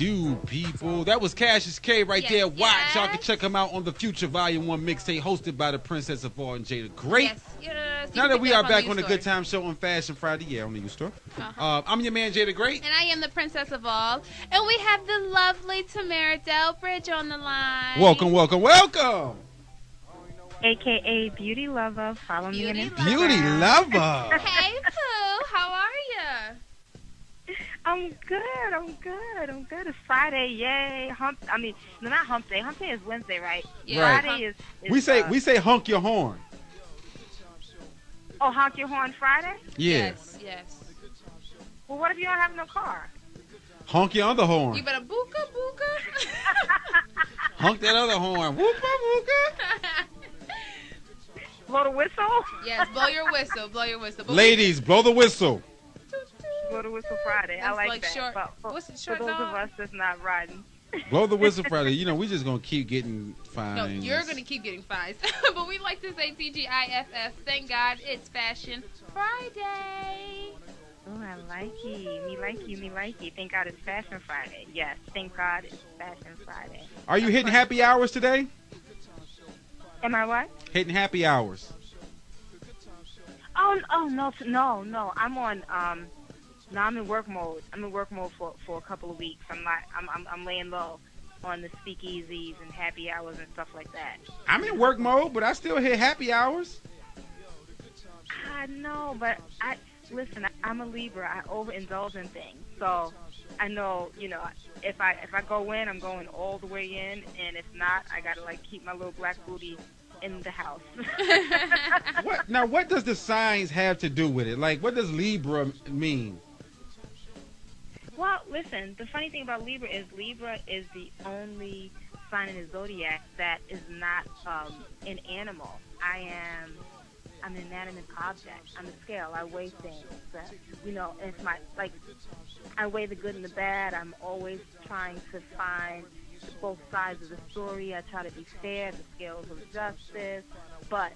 do, people? That was Cassius K right there. Watch. Yes. Y'all can check him out on the Future Volume 1 mixtape hosted by the Princess of All and Jada Great. Yes. Now that we are back on the Good Time Show on Fashion Friday, on the U-Store. I'm your man, Jada Great. And I am the Princess of All. And we have the lovely Tamara Delbridge on the line. Welcome, welcome, welcome. AKA Beauty Lover. Follow me on Instagram. Beauty Lover. Hey, Pooh. How are you? I'm good. It's Friday. Yay. Not hump day. Hump day is Wednesday, right? Yeah. Friday is we say honk your horn. Oh, honk your horn Friday? Yeah. Yes. Well, what if you don't have no car? Honk your other horn. You better booka. Honk that other horn. Wooka wooka. Blow the whistle? Yes, blow your whistle. But Ladies, blow the whistle. Blow the whistle Friday. I like that. Short, for what's it, for short those dog? of us that's not riding. Blow the whistle Friday. We just going to keep getting fines. No, you're going to keep getting fines. But we like to say TGIFF. Thank God it's Fashion Friday. Oh, I like you. Me like you. Thank God it's Fashion Friday. Yes, thank God it's Fashion Friday. Are you hitting happy hours today? Am I what? Hitting happy hours. Oh no. I'm on no, I'm in work mode. I'm in work mode for a couple of weeks. I'm laying low on the speakeasies and happy hours and stuff like that. I'm in work mode, but I still hit happy hours. I know, but listen, I'm a Libra. I overindulge in things. So I know, if I go in, I'm going all the way in, and if not, I gotta keep my little black booty in the house. What does the signs have to do with it? What does Libra mean? Well, listen, the funny thing about Libra is the only sign in the zodiac that is not an animal. I'm an inanimate object. I'm a scale. I weigh things. It's I weigh the good and the bad. I'm always trying to find both sides of the story. I try to be fair, the scales of justice. But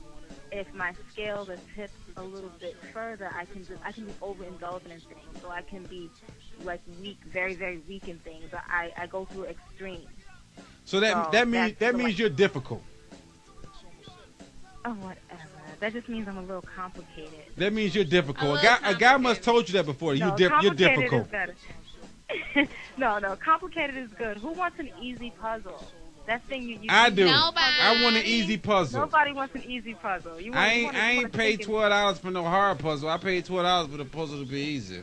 if my scales are tipped a little bit further, I can be overindulgent in things. So I can be weak, very, very weak in things. I go through extremes. So that means you're difficult. Oh, whatever. That just means I'm a little complicated. That means you're difficult. A guy must have told you that before. No, you're difficult. Is better. No, complicated is good. Who wants an easy puzzle? That thing you I do. Nobody. I want an easy puzzle. Nobody wants an easy puzzle. I ain't paid $12 for no hard puzzle. I paid $12 for the puzzle to be easy.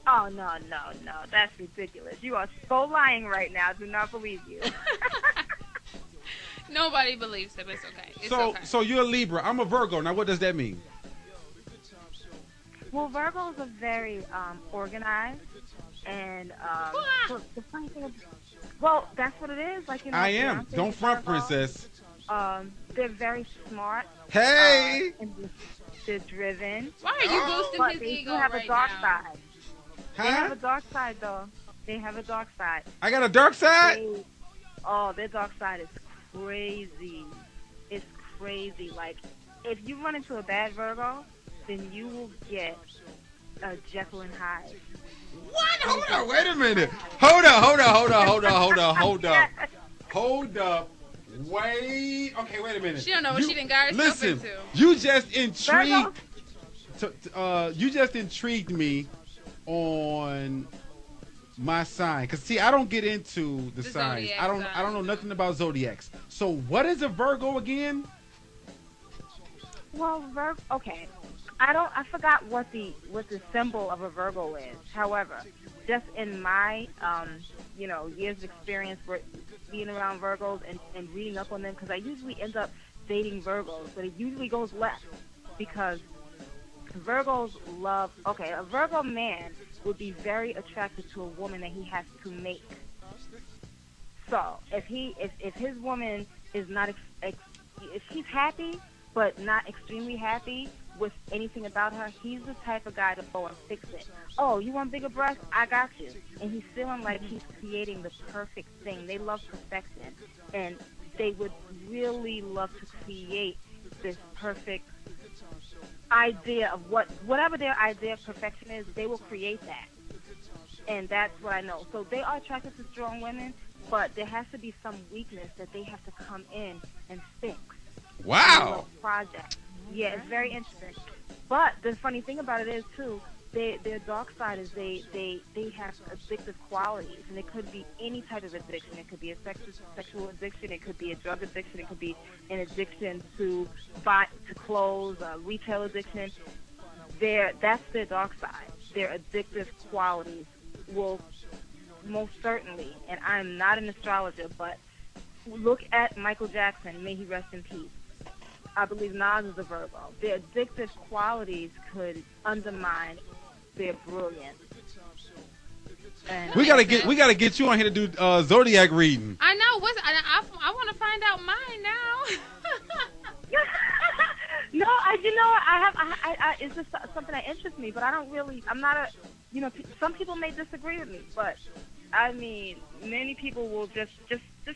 Oh, no. That's ridiculous. You are so lying right now. I do not believe you. Nobody believes him. It's okay. So you're a Libra. I'm a Virgo. Now, what does that mean? Well, Virgos are very organized. And the funny thing is, well, that's what it is. I am. Don't front, Princess. They're very smart. Hey! And they're driven. Why are you boosting his ego right now? They have a dark side. Huh? They have a dark side, though. They have a dark side. I got a dark side? Their dark side is crazy. It's crazy. If you run into a bad Virgo, then you will get a Jekyll and Hyde. What? Hold on. Wait a minute. Hold up. Wait. Okay, wait a minute. She don't know what she done got herself into. You just intrigued. You just intrigued me on my sign. Cause see, I don't get into the signs. I don't know nothing about zodiacs. So what is a Virgo again? Well, okay. I forgot what the symbol of a Virgo is. However, just in my years of experience being around Virgos and reading up on them, because I usually end up dating Virgos, but it usually goes left because Virgos love. Okay, a Virgo man would be very attracted to a woman that he has to make. So if his woman is not if she's happy but not extremely happy with anything about her, he's the type of guy to go and fix it. Oh, you want bigger breasts? I got you. And he's feeling like he's creating the perfect thing. They love perfection, and they would really love to create this perfect idea of whatever their idea of perfection is. They will create that. And that's what I know. So they are attracted to strong women, but there has to be some weakness that they have to come in and fix. Wow. Project. Yeah, it's very interesting. But the funny thing about it is too, their dark side is they have addictive qualities, and it could be any type of addiction. It could be a sexual addiction. It could be a drug addiction. It could be an addiction to clothes, retail addiction. That's their dark side. Their addictive qualities will most certainly, and I'm not an astrologer, but look at Michael Jackson. May he rest in peace. I believe Nas is a Virgo. Their addictive qualities could undermine their brilliance. And we gotta get you on here to do zodiac reading. I know. I want to find out mine now. No, I it's just something that interests me, but I don't really. I'm not some people may disagree with me, but I mean, many people will just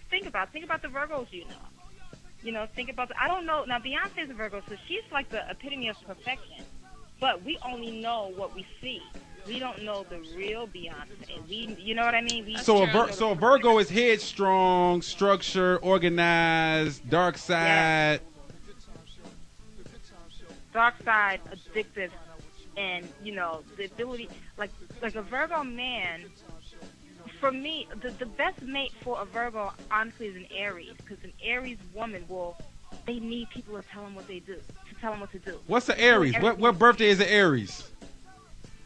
think about the Virgos, think about I don't know. Now, Beyonce's a Virgo, so she's like the epitome of perfection. But we only know what we see. We don't know the real Beyonce. You know what I mean? So a Virgo is headstrong, structured, organized, dark side. Yes. Dark side, addictive, and the ability, like a Virgo man. For me, the best mate for a Virgo, honestly, is an Aries, because an Aries woman they need people to tell them what they do, to tell them what to do. What's the Aries? What birthday is the Aries?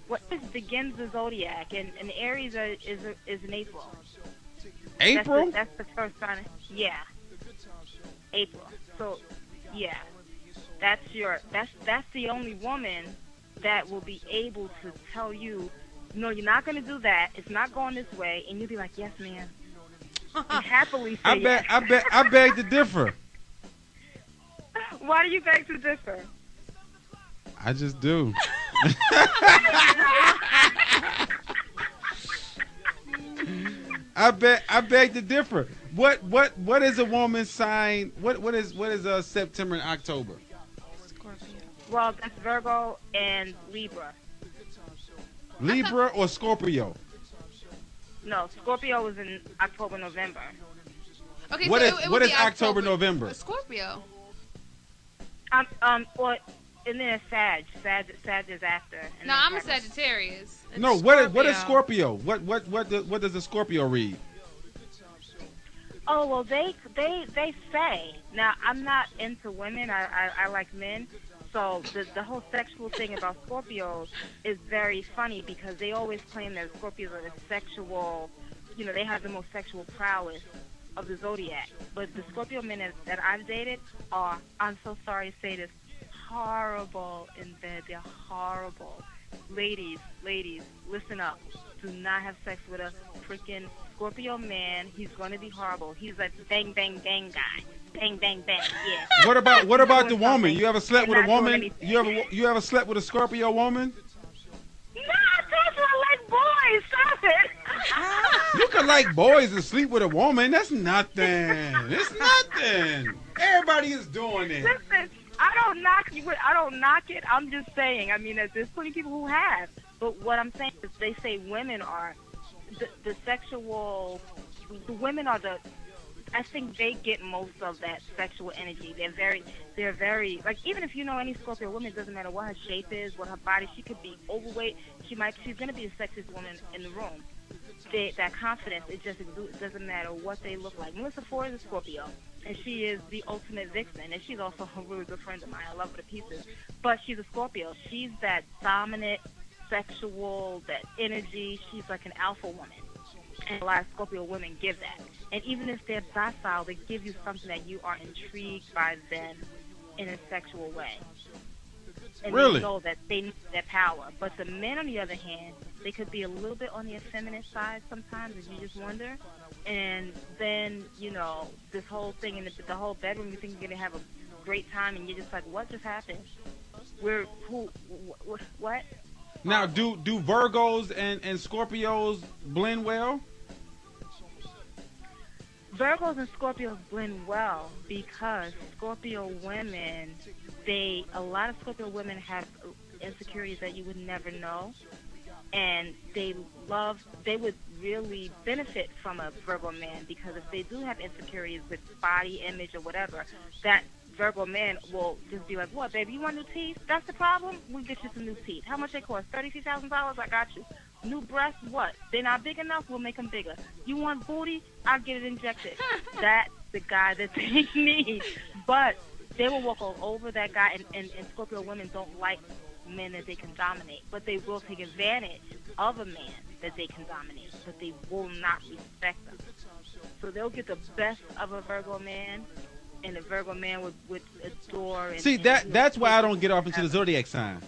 What begins the zodiac, and Aries is in April. April? That's the first sign. Yeah, April. So, yeah, that's the only woman that will be able to tell you, no, you're not going to do that. It's not going this way, and you'll be like, yes, ma'am. And happily say yes. I beg to differ. Why do you beg to differ? I just do. I beg to differ. What is a woman's sign? What is September and October? Scorpio. Well, that's Virgo and Libra. Libra or Scorpio? No, Scorpio is in October, November. Okay, what so is October, November? Scorpio. Well, and then it's Sag is after. No, I'm a Sagittarius. It's no, what is Scorpio? What does the Scorpio read? Oh, well, they say. Now, I'm not into women. I like men. So the whole sexual thing about Scorpios is very funny, because they always claim that Scorpios are the sexual, they have the most sexual prowess of the zodiac. But the Scorpio men that I've dated are, I'm so sorry to say this, horrible in bed. They're horrible. Ladies, listen up. Do not have sex with a freaking Scorpio man. He's going to be horrible. He's like bang, bang, bang guy. Bang, bang, bang, yeah. What about the woman? You ever slept with a woman? You ever slept with a Scorpio woman? No, that's what I like boys. Stop it. You can like boys and sleep with a woman. That's nothing. It's nothing. Everybody is doing it. Listen, I don't knock it. I'm just saying. I mean, there's plenty of people who have. But what I'm saying is, they say women are the sexual. The women are the. I think they get most of that sexual energy. They're very, like, even if you know any Scorpio woman, it doesn't matter what her shape is, what her body, she could be overweight, she's going to be the sexiest woman in the room. That confidence, it doesn't matter what they look like. Melissa Ford is a Scorpio, and she is the ultimate vixen, and she's also a really good friend of mine. I love her to pieces. But she's a Scorpio. She's that dominant, sexual, that energy. She's like an alpha woman. And a lot of Scorpio women give that. And even if they're docile, they give you something that you are intrigued by them in a sexual way. And really? They know that they need that power. But the men, on the other hand, they could be a little bit on the effeminate side sometimes, if you just wonder. And then, this whole thing in the whole bedroom, you think you're going to have a great time, and you're just like, what just happened? What? Now, do Virgos and Scorpios blend well? Virgos and Scorpios blend well because Scorpio women, a lot of Scorpio women have insecurities that you would never know. and they would really benefit from a Virgo man, because if they do have insecurities with body image or whatever, that Virgo man will just be like, what, baby, you want new teeth? That's the problem? We'll get you some new teeth. How much they cost? $32,000? I got you. New breasts? What? They're not big enough? We'll make them bigger. You want booty? I'll get it injected. That's the guy that they need. But they will walk all over that guy, and Scorpio women don't like men that they can dominate, but they will take advantage of a man that they can dominate, but they will not respect them. So they'll get the best of a Virgo man, and the Virgo man would adore. And, see, that's why I don't get off into the zodiac sign.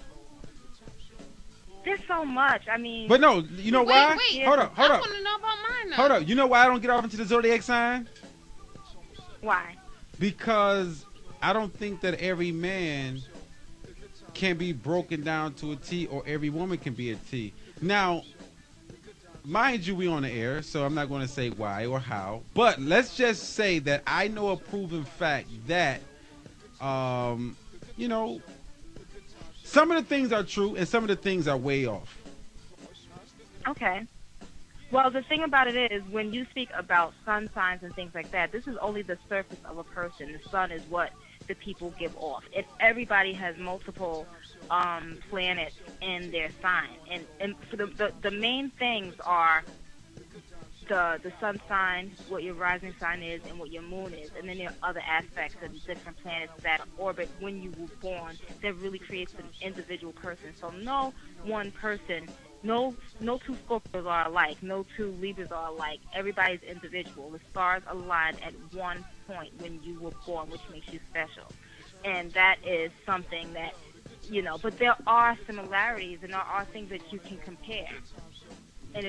There's so much. I mean, but no, you know why? Wait. Hold up. I want to know about mine now. Hold up. You know why I don't get off into the zodiac sign? Why? Because I don't think that every man can be broken down to a T, or every woman can be a T. Now, mind you, we on the air, so I'm not going to say why or how, but let's just say that I know a proven fact that, you know, some of the things are true and some of the things are way off. Okay. Well, the thing about it is, when you speak about sun signs and things like that, this is only the surface of a person. The sun is what the people give off. If everybody has multiple planets in their sign, and for the main things are the sun sign, what your rising sign is, and what your moon is, and then there are other aspects of the different planets that orbit when you were born that really creates an individual person. So no one person, no two Scorpios are alike, no two Libras are alike. Everybody's individual. The stars align at one point when you were born, which makes you special. And that is something that, you know, but there are similarities, and there are things that you can compare. And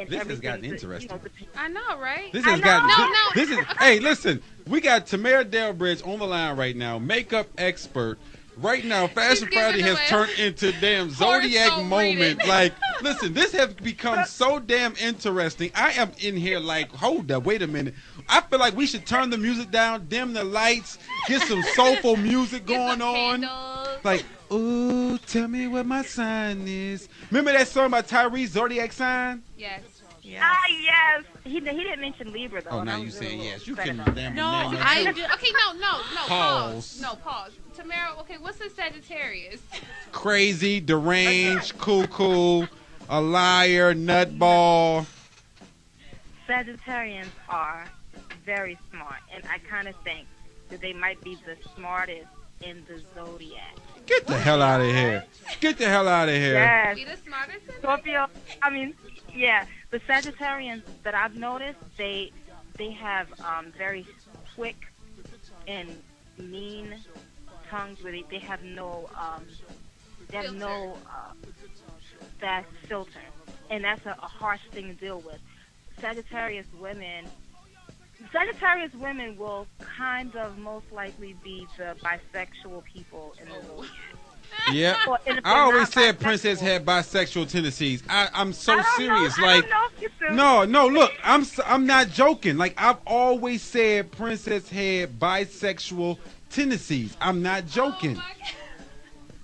this has gotten interesting. I know, right? This has gotten. This is. Hey, listen, we got Tamara Delbridge on the line right now, makeup expert. Right now, Fashion Friday has turned into damn Zodiac moment. Like, listen, this has become so damn interesting. I am in here like, hold up, wait a minute. I feel like we should turn the music down, dim the lights, get some soulful music going on. Like, ooh, tell me what my sign is. Remember that song by Tyrese, Zodiac Sign? Yes. Yes. Ah, yes. He didn't mention Libra, though. Oh, now you saying yes. You can damn no, I do. Okay, no. Pause. No, pause. Tamara, okay, what's a Sagittarius? Crazy, deranged, cuckoo, a liar, nutball. Sagittarians are very smart, and I kind of think that they might be the smartest in the zodiac. Get the hell out of here. Get the hell out of here. Yes. Be the smartest in Scorpio, I mean, yeah. The Sagittarians that I've noticed, they have very quick and mean tongues where they have no fast filter, and that's a harsh thing to deal with. Sagittarius women will kind of most likely be the bisexual people in the zodiac. Yeah, I always said Princess had bisexual tendencies. I'm so serious. Know. Like, I don't know if you do. no, look, I'm not joking. Like, I've always said Princess had bisexual tendencies. I'm not joking.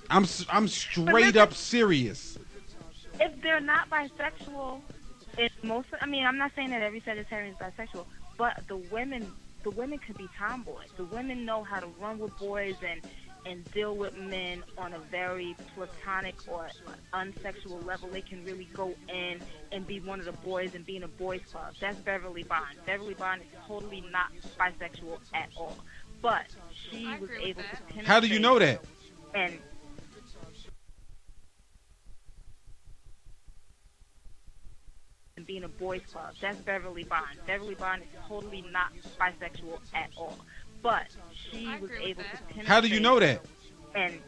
I'm straight up serious. If they're not bisexual, I'm not saying that every Sagittarian is bisexual, but the women can be tomboys. The women know how to run with boys and deal with men on a very platonic or unsexual level. They can really go in and be one of the boys and be in a boys club. That's Beverly Bond. Beverly Bond is totally not bisexual at all, but she was able to penetrate. How do you know that? And be in a boys club. That's Beverly Bond. Beverly Bond is totally not bisexual at all, but she was able to penetrate. How do you know that? And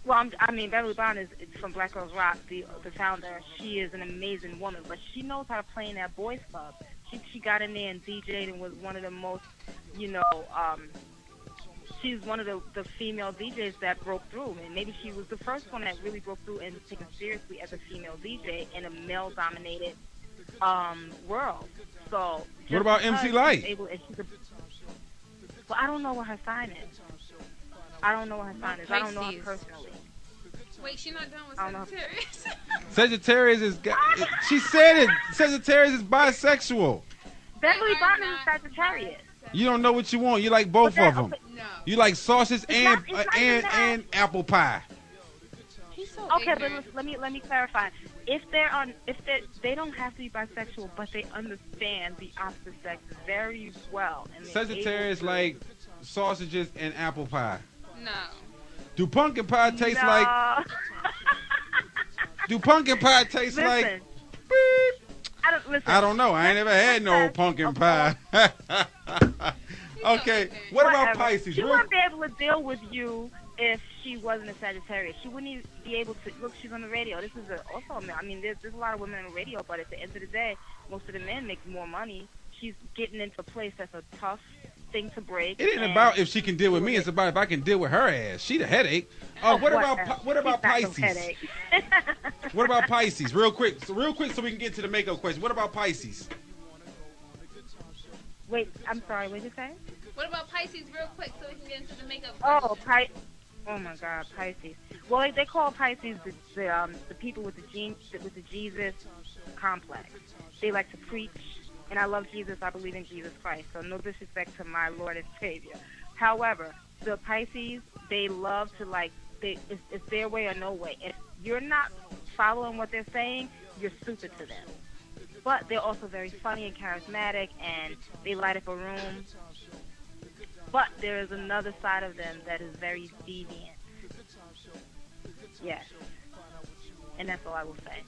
Beverly Bond is from Black Girls Rock, the founder. She is an amazing woman, but she knows how to play in that boys club. She got in there and DJ'd and was one of the most, she's one of the female DJs that broke through, and maybe she was the first one that really broke through and was taken seriously as a female DJ in a male-dominated world. So, what about MC Light? Well, I don't know what her sign is. I don't know her personally. Wait, she's not done with I don't know. Sagittarius? Sagittarius is. She said it. Sagittarius is bisexual. Beverly They are Bottom is not Sagittarius. You don't know what you want. You like both But of them. okay, No. You like sausage and not even that. and apple pie. He's so Okay, but ignorant. let me clarify. If they don't have to be bisexual, but they understand the opposite sex very well. And they're Sagittarius able to- like sausages and apple pie. No. Do pumpkin pie taste No. like? Do pumpkin pie taste Listen, like? Beep. I don't know. I ain't never had no pumpkin pie. Okay, what about Whatever. Pisces? She wouldn't be able to deal with you if she wasn't a Sagittarius. She wouldn't even be able to. Look, she's on the radio. This is I mean, there's a lot of women on the radio, but at the end of the day, most of the men make more money. She's getting into a place that's a tough thing to break. It ain't about if she can deal with me. It's about if I can deal with her ass. She the headache. What about Pisces? What about Pisces? Real quick, so we can get to the makeup question. What about Pisces? Wait, I'm sorry. What did you say? What about Pisces, real quick, so we can get into the makeup Oh, question? Oh my God, Pisces. Well, they call Pisces the people with the Jesus complex. They like to preach, and I love Jesus. I believe in Jesus Christ. So no disrespect to my Lord and Savior. However, the Pisces, they love to it's their way or no way. If you're not following what they're saying, you're stupid to them. But they're also very funny and charismatic, and they light up a room. But there is another side of them that is very deviant. Yes. And that's all I will say.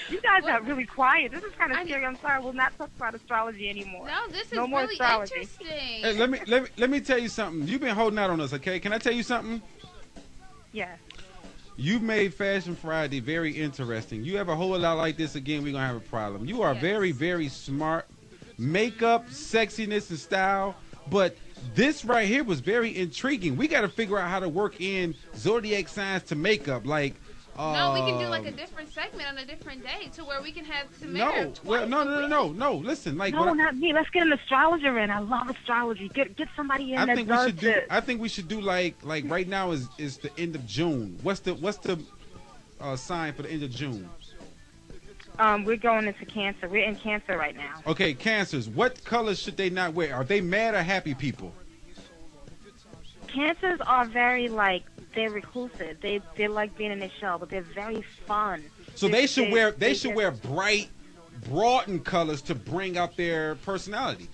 You guys are really quiet. This is kind of scary. I'm sorry. We'll not talk about astrology anymore. No, this is no more really astrology. interesting. Hey, let me tell you something. You've been holding out on us, okay? Can I tell you something? Yes. You've made Fashion Friday very interesting. You ever hold out like this again, we're going to have a problem. You are very, very smart. Makeup, sexiness, and style. But this right here was very intriguing. We got to figure out how to work in zodiac signs to makeup. Like, no, we can do like a different segment on a different day to where we can have Tamara no. Listen, like no, not me. Let's get an astrologer in. I love astrology. Get somebody in that does this. I think we should do like right now is the end of June. What's the sign for the end of June? We're going into Cancer. We're in Cancer right now. Okay, Cancers. What colors should they not wear? Are they mad or happy people? Cancers are very they're reclusive. They like being in their shell, but they're very fun. So they should wear bright, broadened colors to bring out their personality.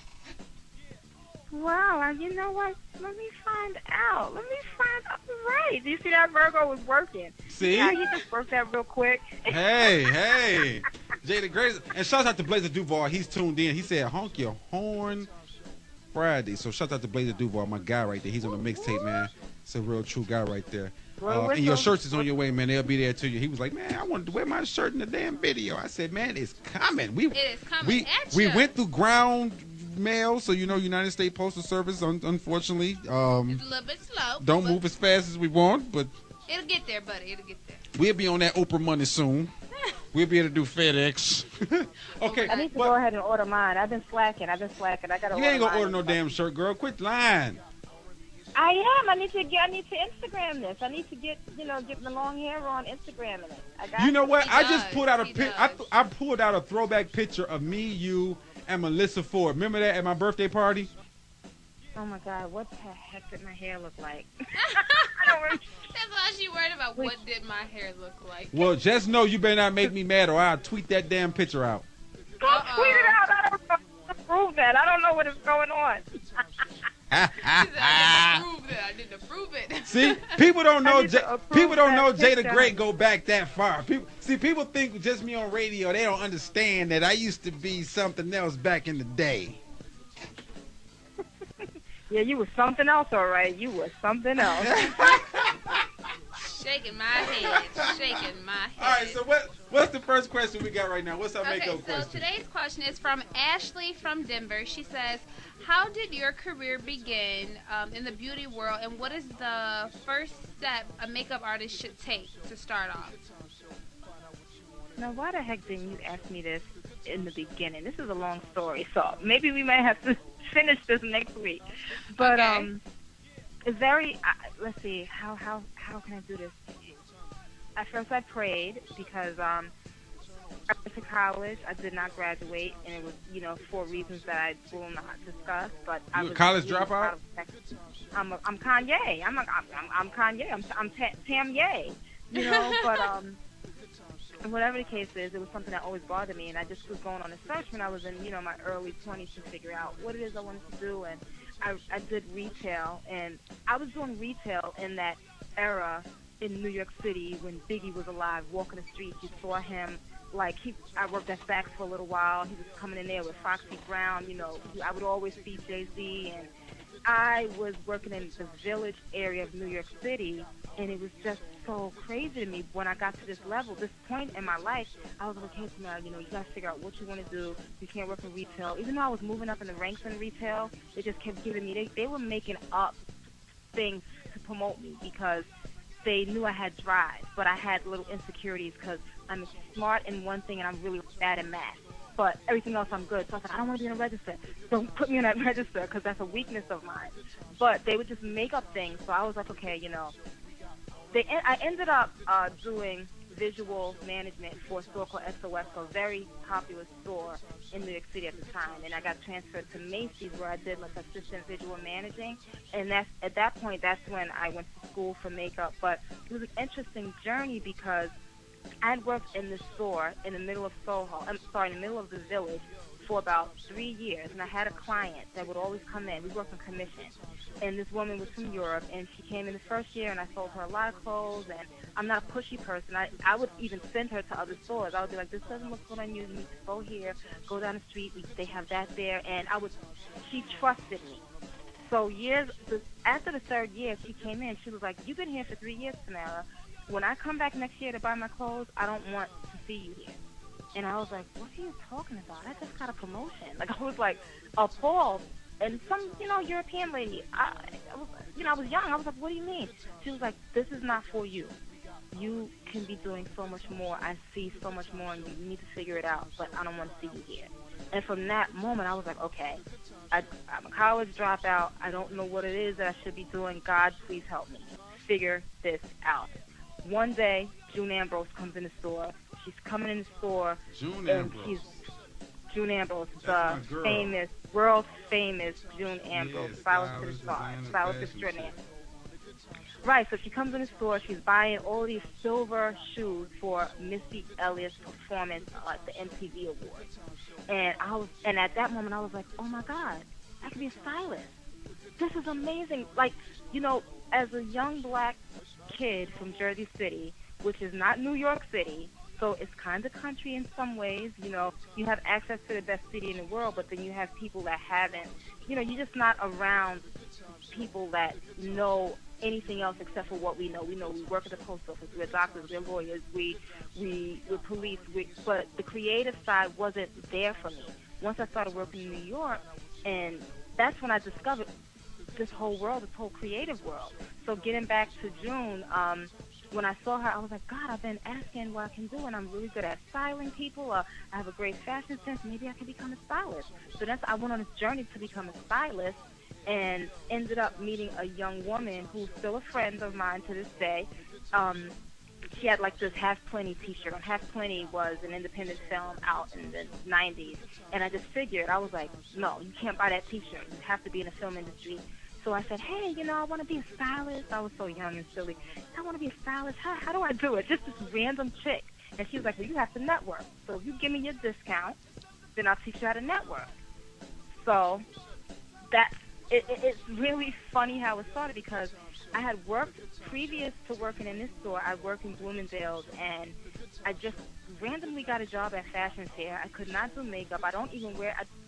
Wow, you know what? Let me find out. Right. Do you see that Virgo was working? See? Yeah, he just worked that real quick. Hey. Jay the Greatest. And shout out to Blazer Duval. He's tuned in. He said, honk your horn Friday. So shout out to Blazer Duval, my guy right there. He's on the mixtape, man. It's a real true guy right there. And your shirts is on your way, man. They'll be there to you. He was like, man, I wanted to wear my shirt in the damn video. I said, man, it's coming. It is coming at you. We went through ground mail, so United States Postal Service, unfortunately, it's a little bit slow. Don't move as fast as we want, but it'll get there, buddy. It'll get there. We'll be on that Oprah money soon. We'll be able to do FedEx. Okay. I need to go ahead and order mine. I've been slacking. I got to. You ain't gonna order no damn shirt, girl. Quit lying. I am. I need to Instagram this. I need to get the long hair on Instagram it. You know what? I just pulled out I pulled out a throwback picture of me, you, and Melissa Ford. Remember that at my birthday party? Oh my God! What the heck did my hair look like? That's why she worried about what did my hair look like. Well, just know you better not make me mad, or I'll tweet that damn picture out. Don't tweet it out. I don't know to prove that. I don't know what is going on. I did to prove it. See, people don't know. People don't know Jay the Great go back that far. People think just me on radio. They don't understand that I used to be something else back in the day. Yeah, you was something else, all right. You was something else. Shaking my head. All right, so what's the first question we got right now? What's our makeup question? So today's question is from Ashley from Denver. She says, how did your career begin in the beauty world, and what is the first step a makeup artist should take to start off? Now, why the heck didn't you ask me this in the beginning? This is a long story, so maybe we might have to finish this next week. But It's very. Let's see. How can I do this? At first, I prayed because I went to college. I did not graduate, and it was, for reasons that I will not discuss. But I You a was college really proud dropout? of the fact I'm Kanye. I'm Kanye. I'm Tam Ye. But whatever the case is, it was something that always bothered me, and I just was going on a search when I was in my early 20s to figure out what it is I wanted to do, and I did retail, and I was doing retail in that era in New York City when Biggie was alive, walking the streets. You saw him. Like I worked at Saks for a little while. He was coming in there with Foxy Brown. I would always see Jay-Z, and I was working in the Village area of New York City, and it was just so crazy to me when I got to this level, this point in my life. I was like, okay, Tamara, you got to figure out what you want to do. You can't work in retail. Even though I was moving up in the ranks in retail, they just kept giving me, they were making up things to promote me because they knew I had drive, but I had little insecurities because I'm smart in one thing and I'm really bad in math. But everything else I'm good. So I was like, I don't want to be in a register. Don't put me in that register because that's a weakness of mine. But they would just make up things. So I was like, okay, I ended up doing visual management for a store called SOS, a very popular store in New York City at the time. And I got transferred to Macy's where I did like assistant visual managing. And at that point, that's when I went to school for makeup. But it was an interesting journey because I'd worked in the store in the middle of in the middle of the Village for about 3 years, and I had a client that would always come in. We worked on commission, and this woman was from Europe, and she came in the first year, and I sold her a lot of clothes, and I'm not a pushy person. I would even send her to other stores. I would be like, this doesn't look good on you. You need to go here, go down the street. They have that there, and she trusted me. So after the third year, she came in. She was like, you've been here for 3 years, Tamara. When I come back next year to buy my clothes, I don't want to see you here. And I was like, what are you talking about? I just got a promotion. Like, I was like appalled. And some, European lady, I was young. I was like, what do you mean? She was like, this is not for you. You can be doing so much more. I see so much more in you. You need to figure it out, but I don't want to see you here. And from that moment, I was like, okay, I'm a college dropout. I don't know what it is that I should be doing. God, please help me figure this out. One day, June Ambrose comes in the store. She's coming in the store. June Ambrose. June Ambrose, That's the famous, world famous June Ambrose, yes, stylist to the star, stylist extraordinaire. Right, so she comes in the store. She's buying all these silver shoes for Missy Elliott's performance at the MTV Awards. And at that moment, I was like, oh my God, I could be a stylist. This is amazing. Like, as a young black kid from Jersey City, which is not New York City, so it's kind of country in some ways. You have access to the best city in the world, but then you have people that haven't. You're just not around people that know anything else except for what we know. We work at the post office, we're doctors, we're lawyers, we're police, but the creative side wasn't there for me. Once I started working in New York, and that's when I discovered this whole world, this whole creative world. So getting back to June, when I saw her, I was like, God, I've been asking what I can do, and I'm really good at styling people. I have a great fashion sense. Maybe I can become a stylist. So I went on this journey to become a stylist and ended up meeting a young woman who's still a friend of mine to this day. She had like this Half Plenty t-shirt on. Half Plenty was an independent film out in the 90s. And I just figured, I was like, no, you can't buy that t-shirt. You have to be in the film industry. So I said, hey, I want to be a stylist. I was so young and silly. I want to be a stylist. How do I do it? Just this random chick. And she was like, well, you have to network. So if you give me your discount, then I'll teach you how to network. So it's really funny how it started because I had worked previous to working in this store. I worked in Bloomingdale's, and I just randomly got a job at Fashion Fair. I could not do makeup. I don't even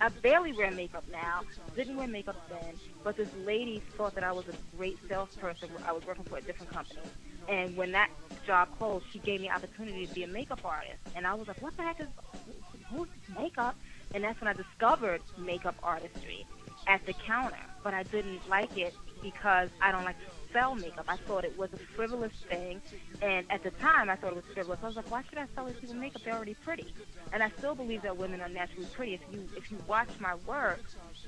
I barely wear makeup now. Didn't wear makeup then. But this lady thought that I was a great salesperson. I was working for a different company. And when that job closed, she gave me opportunity to be a makeup artist. And I was like, what the heck who's makeup? And that's when I discovered makeup artistry at the counter. But I didn't like it, because I don't like to sell makeup. I thought it was a frivolous thing, and at the time I thought it was frivolous. I was like, why should I sell these people makeup? They're already pretty. And I still believe that women are naturally pretty. If you watch my work,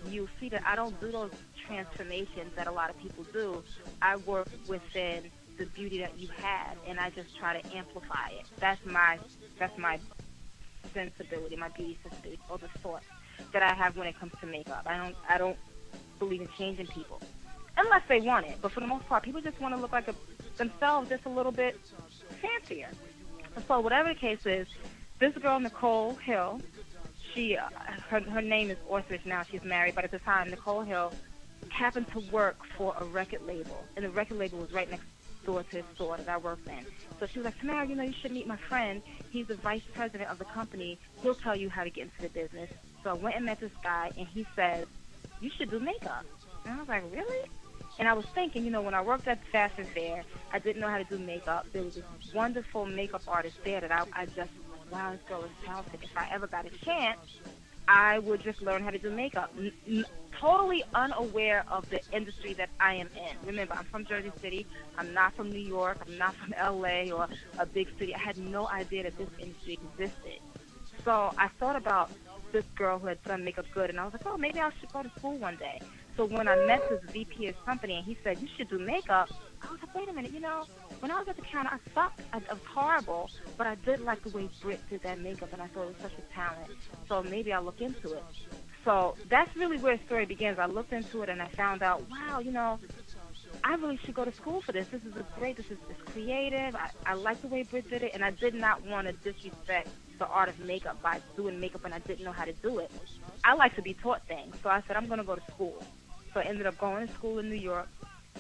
you'll see that I don't do those transformations that a lot of people do. I work within the beauty that you have, and I just try to amplify it. That's my sensibility, my beauty sensibility, or the thought that I have when it comes to makeup. I don't believe in changing people unless they want it. But for the most part, people just want to look like themselves, just a little bit fancier. So whatever the case is, this girl Nicole Hill, she her name is Orthridge now. She's married, but at the time, Nicole Hill happened to work for a record label, and the record label was right next door to the store that I worked in. So she was like, Tamara, you should meet my friend. He's the vice president of the company. He'll tell you how to get into the business. So I went and met this guy, and he said, you should do makeup. And I was like, really? And I was thinking, when I worked at the fashion fair, I didn't know how to do makeup. There was this wonderful makeup artist there that I just, wow, this girl is talented. If I ever got a chance, I would just learn how to do makeup. Totally unaware of the industry that I am in. Remember, I'm from Jersey City. I'm not from New York. I'm not from LA or a big city. I had no idea that this industry existed. So I thought about this girl who had done makeup good, and I was like, oh, maybe I should go to school one day. So when I met this VP of company, and he said, you should do makeup, I was like, wait a minute, when I was at the counter, I sucked. I was horrible, but I did like the way Britt did that makeup, and I thought it was such a talent. So maybe I'll look into it. So that's really where the story begins. I looked into it, and I found out, wow, I really should go to school for this. This is it's creative. I like the way Britt did it, and I did not want to disrespect the art of makeup by doing makeup, and I didn't know how to do it. I like to be taught things, so I said, I'm going to go to school. So I ended up going to school in New York,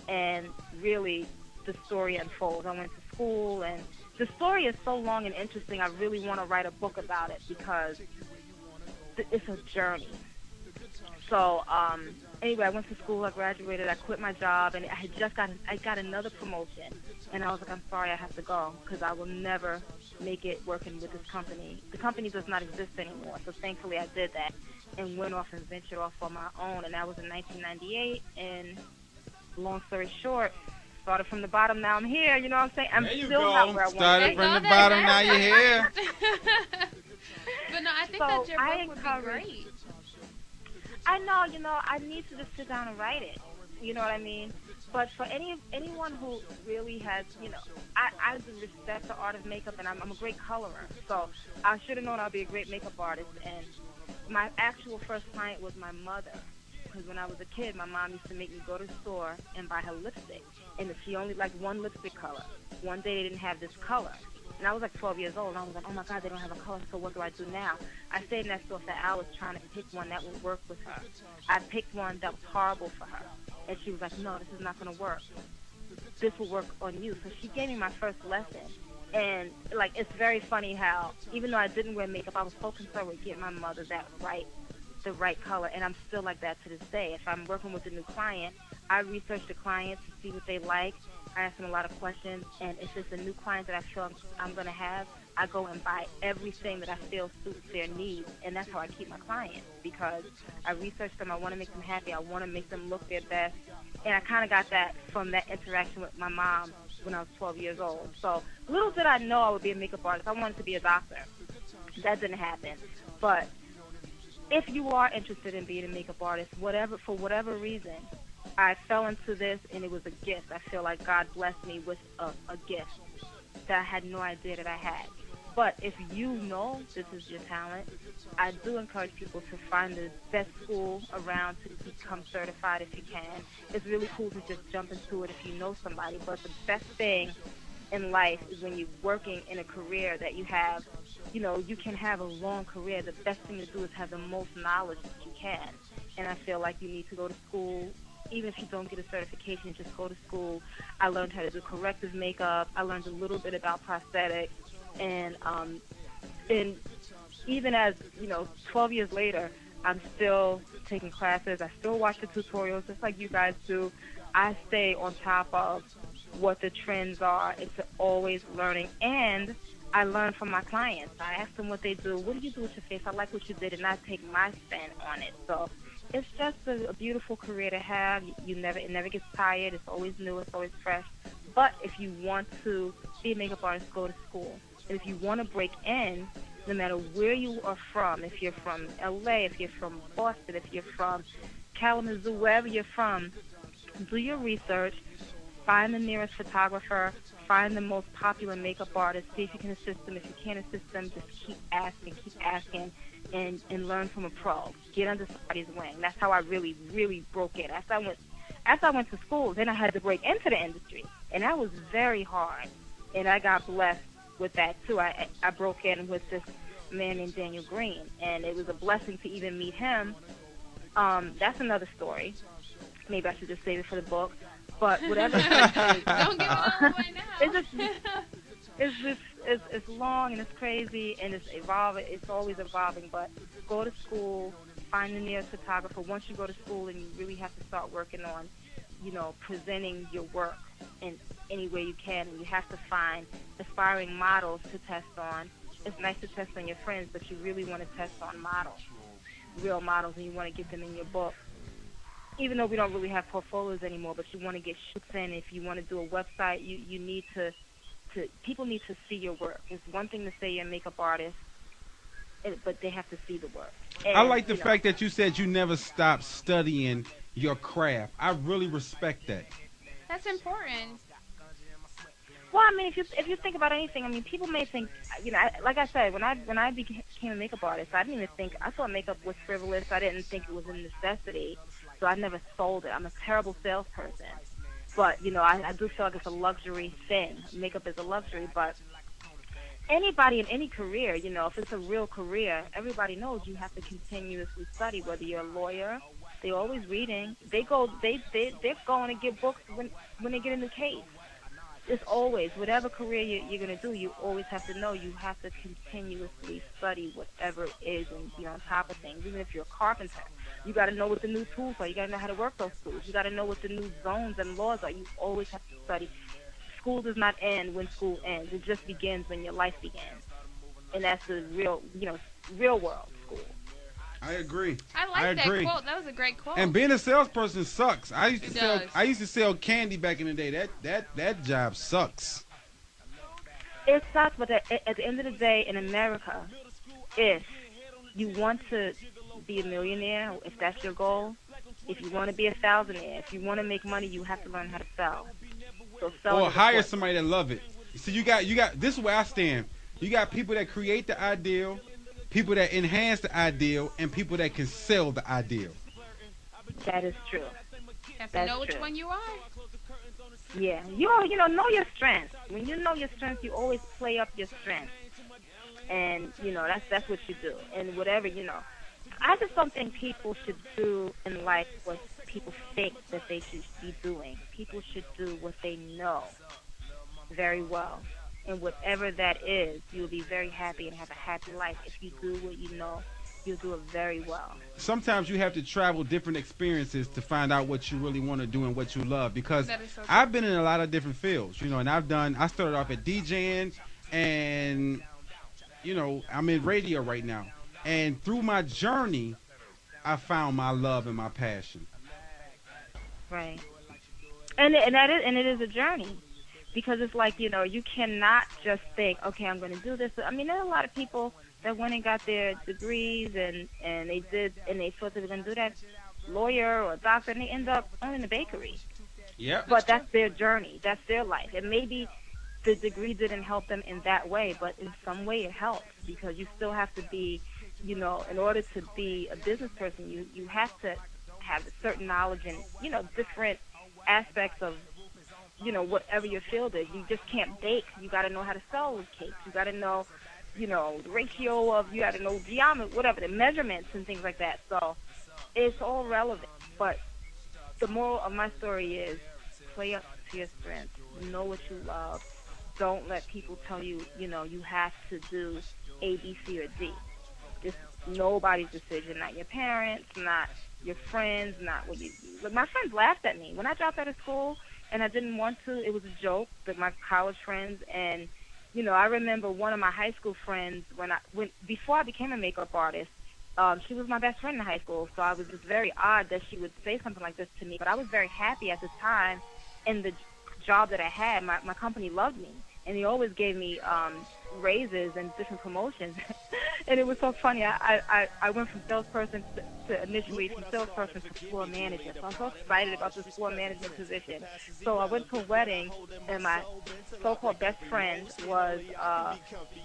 and really the story unfolds. I went to school, and the story is so long and interesting, I really want to write a book about it because it's a journey. So anyway, I went to school, I graduated, I quit my job, and I got another promotion. And I was like, I'm sorry, I have to go because I will never make it working with this company. The company does not exist anymore. So thankfully I did that and went off and ventured off on my own. And that was in 1998. And long story short, started from the bottom, now I'm here. You know what I'm saying? I'm still not where I want to be. Started from the bottom, now you're here. But no, I think that your book would be great. I know, I need to just sit down and write it. You know what I mean? But for anyone who really has, I respect the art of makeup, and I'm a great colorer. So I should have known I'd be a great makeup artist. And my actual first client was my mother. Because when I was a kid, my mom used to make me go to the store and buy her lipstick. And she only liked one lipstick color. One day they didn't have this color. And I was like 12 years old, and I was like, oh my God, they don't have a color, so what do I do now? I stayed in that store for hours trying to pick one that would work with her. I picked one that was horrible for her. And she was like, no, this is not going to work. This will work on you. So she gave me my first lesson. And, it's very funny how, even though I didn't wear makeup, I was so concerned with getting my mother the right color. And I'm still like that to this day. If I'm working with a new client, I research the client to see what they like. I ask them a lot of questions. And if it's a new client that I feel I'm going to have, I go and buy everything that I feel suits their needs. And that's how I keep my clients, because I research them. I want to make them happy. I want to make them look their best. And I kind of got that from that interaction with my mom when I was 12 years old. So little did I know I would be a makeup artist. I wanted to be a doctor. That didn't happen. But if you are interested in being a makeup artist, for whatever reason, I fell into this, and it was a gift. I feel like God blessed me with a gift that I had no idea that I had. But if you know this is your talent, I do encourage people to find the best school around to become certified if you can. It's really cool to just jump into it if you know somebody. But the best thing in life is when you're working in a career that you have, you can have a long career. The best thing to do is have the most knowledge that you can. And I feel like you need to go to school. Even if you don't get a certification, just go to school. I learned how to do corrective makeup. I learned a little bit about prosthetics. And even as, 12 years later, I'm still taking classes. I still watch the tutorials just like you guys do. I stay on top of what the trends are. It's always learning. And I learn from my clients. I ask them what they do. What do you do with your face? I like what you did, and I take my spin on it. So it's just a beautiful career to have. It never gets tired. It's always new. It's always fresh. But if you want to be a makeup artist, go to school. And if you want to break in, no matter where you are from, if you're from LA, if you're from Boston, if you're from Kalamazoo, wherever you're from, do your research, find the nearest photographer, find the most popular makeup artist, see if you can assist them. If you can't assist them, just keep asking, and learn from a pro. Get under somebody's wing. That's how I really, really broke in. After I went to school, then I had to break into the industry, and that was very hard. And I got blessed with that too. I broke in with this man named Daniel Green, and it was a blessing to even meet him. That's another story. Maybe I should just save it for the book. But whatever. Don't give it all away now. It's long and it's crazy and it's evolving. It's always evolving. But go to school, find the nearest photographer. Once you go to school, and you really have to start working on, presenting your work in any way you can. And you have to find aspiring models to test on. It's nice to test on your friends, but you really want to test on models, real models, and you want to get them in your book. Even though we don't really have portfolios anymore, but you want to get shoots in. If you want to do a website, you need to people need to see your work. It's one thing to say you're a makeup artist, but they have to see the work. And, I like the fact that you said you never stopped studying your craft. I really respect that. That's important. Well, I mean, if you think about anything, I mean, people may think, like I said, when I became a makeup artist, I didn't even think, I thought makeup was frivolous. I didn't think it was a necessity, so I never sold it. I'm a terrible salesperson. But, I do feel like it's a luxury thing. Makeup is a luxury, but anybody in any career, if it's a real career, everybody knows you have to continuously study. Whether you're a lawyer, they're always reading. They're going to get books when they get in the case. It's always, whatever career you're going to do, you always have to know you have to continuously study whatever it is and be on top of things. Even if you're a carpenter, you got to know what the new tools are. You got to know how to work those tools. You got to know what the new zones and laws are. You always have to study. School does not end when school ends. It just begins when your life begins. And that's the real world school. I agree. I like that quote. That was a great quote. And being a salesperson sucks. I used to sell candy back in the day. That job sucks. It sucks, but at the end of the day, in America, if you want to be a millionaire, if that's your goal, if you want to be a thousandaire, if you want to make money, you have to learn how to sell. So sell. Or hire somebody that love it. So you got. This is where I stand. You got people that create the ideal, people that enhance the ideal, and people that can sell the ideal. That is true. You have to know which one you are. Yeah, you know your strengths. When you know your strengths, you always play up your strengths, and that's what you do. And whatever I just don't think people should do in life what people think that they should be doing. People should do what they know very well. And whatever that is, you'll be very happy and have a happy life. If you do what you know, you'll do it very well. Sometimes you have to travel different experiences to find out what you really want to do and what you love. Because so I've been in a lot of different fields, and I started off at DJing, and, I'm in radio right now. And through my journey, I found my love and my passion. Right. And it is a journey. Because it's like, you cannot just think, okay, I'm going to do this. I mean, there are a lot of people that went and got their degrees and they thought they were going to do that, lawyer or doctor, and they end up owning a bakery. Yeah. But that's their journey. That's their life. And maybe the degree didn't help them in that way, but in some way it helps because you still have to be, in order to be a business person, you have to have a certain knowledge in, different aspects of, whatever your field is. You just can't bake. You got to know how to sell those cakes. You got to know, the ratio of, you got to know geometry, whatever, the measurements and things like that. So it's all relevant. But the moral of my story is play up to your strengths. Know what you love. Don't let people tell you, you have to do A, B, C, or D. It's nobody's decision, not your parents, not your friends, not what you do. Look, my friends laughed at me. When I dropped out of school, and I didn't want to. It was a joke with my college friends. And, I remember one of my high school friends, before I became a makeup artist, she was my best friend in high school, so I was just very odd that she would say something like this to me. But I was very happy at the time in the job that I had. My company loved me, and they always gave me raises and different promotions. And it was so funny. I went from salesperson to initially from salesperson to floor manager. So I'm so excited about this floor management position. So I went to a wedding, and my so-called best friend was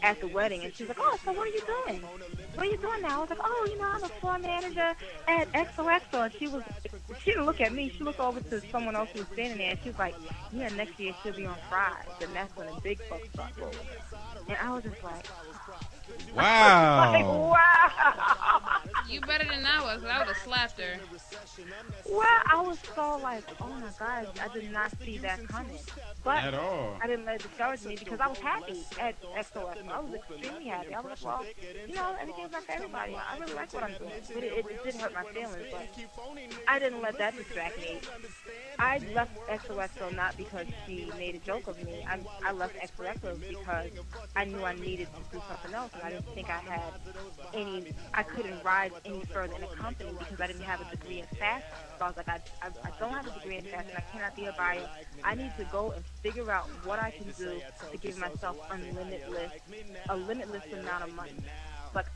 at the wedding, and she was like, "Oh, so what are you doing? What are you doing now?" I was like, "Oh, I'm a floor manager at XOXO." And she didn't look at me. She looked over to someone else who was standing there, and she was like, "Yeah, next year she'll be on Fries." And that's when the big bucks start rolling. And I was just like, wow. like, wow. You better than I was, 'cause I would have slapped her. Well, I was so like, oh my God, I did not see that coming. But At all. I didn't let it discourage me because I was happy at XOS. I was extremely happy. I was like, well, everything's not for everybody. I really like what I'm doing. But it did hurt my feelings, but I didn't let that distract me. I left XOXO not because she made a joke of me. I left XOXO because I knew I needed to do something else, and I didn't think I couldn't rise any further in a company because I didn't have a degree in fashion. So I was like, I don't have a degree in fashion. I cannot be a buyer. I need to go and figure out what I can do to give myself a limitless amount of money. Like,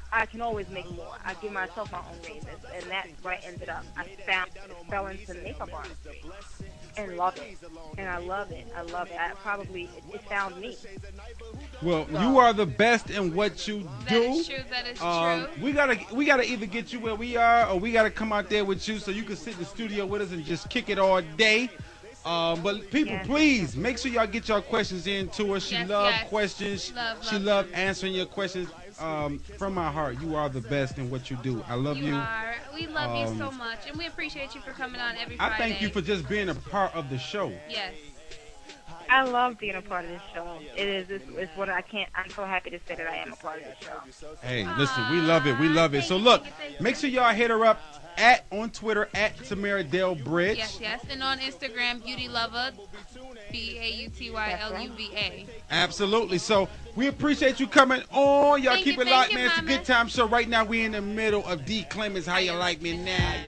I can always make more. I give myself my own raises, and that's where I ended up. I fell into makeup artistry and love it, and I love it. It found me. Well, you are the best in what you do. That is true. That is true. We gotta either get you where we are, or we gotta come out there with you so you can sit in the studio with us and just kick it all day. But people, please make sure y'all get your questions in to her. She loves questions. She loves answering your questions. From my heart, you are the best in what you do. I love you. We love you so much, and we appreciate you for coming on every Friday. I thank you for just being a part of the show. Yes. I love being a part of this show. It's what I'm so happy to say that I am a part of this show. Hey, listen, we love it. We love it. So look, make sure y'all hit her up on Twitter at Tamara Delbridge. Yes, and on Instagram, Beauty Lover, BAUTYLUVA. Absolutely. So we appreciate you coming on. Y'all keep it locked, man. It's a Mama. good time show. Right now, we in the middle of D. Clemens. How you like me now?